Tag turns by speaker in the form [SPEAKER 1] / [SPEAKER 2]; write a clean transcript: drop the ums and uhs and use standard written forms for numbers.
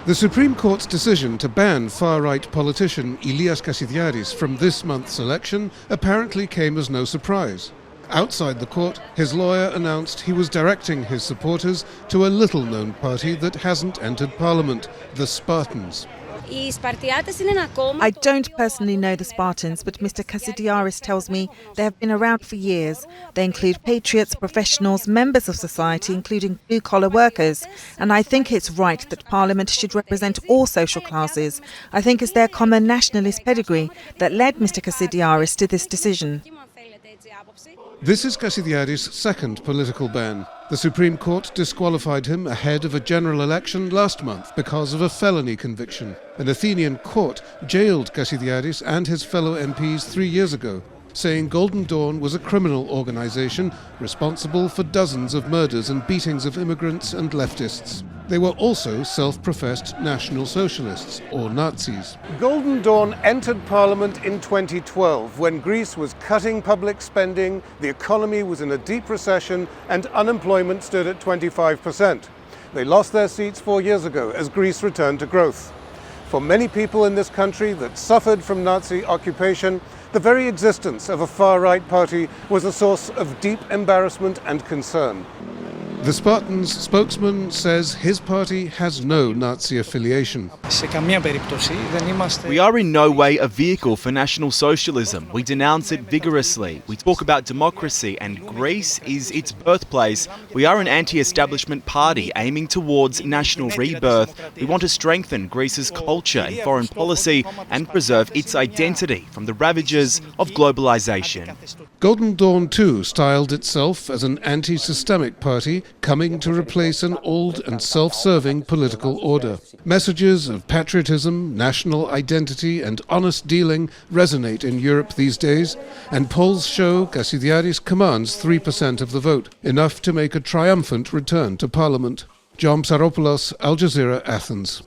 [SPEAKER 1] The Supreme Court's decision to ban far-right politician Ilias Kasidiaris from this month's election apparently came as no surprise. Outside the court, his lawyer announced he was directing his supporters to a little-known party that hasn't entered parliament, the Spartans.
[SPEAKER 2] I don't personally know the Spartans, but Mr. Kasidiaris tells me they have been around for years. They include patriots, professionals, members of society, including blue-collar workers. And I think it's right that Parliament should represent all social classes. I think it's their common nationalist pedigree that led Mr. Kasidiaris to this decision.
[SPEAKER 1] This is Kasidiaris' second political ban. The Supreme Court disqualified him ahead of a general election last month because of a felony conviction. An Athenian court jailed Kasidiaris and his fellow MPs 3 years ago, saying Golden Dawn was a criminal organisation responsible for dozens of murders and beatings of immigrants and leftists. They were also self-professed National Socialists, or Nazis. Golden Dawn entered Parliament in 2012, when Greece was cutting public spending, the economy was in a deep recession, and unemployment stood at 25%. They lost their seats 4 years ago as Greece returned to growth. For many people in this country that suffered from Nazi occupation, the very existence of a far-right party was a source of deep embarrassment and concern. The Spartans' spokesman says his party has no Nazi affiliation.
[SPEAKER 3] We are in no way a vehicle for National Socialism. We denounce it vigorously. We talk about democracy, and Greece is its birthplace. We are an anti-establishment party aiming towards national rebirth. We want to strengthen Greece's culture and foreign policy and preserve its identity from the ravages of globalization.
[SPEAKER 1] Golden Dawn too styled itself as an anti-systemic party coming to replace an old and self-serving political order. Messages of patriotism, national identity and honest dealing resonate in Europe these days, and polls show Kasidiaris commands 3% of the vote, enough to make a triumphant return to Parliament. Psaropoulos, Al Jazeera, Athens.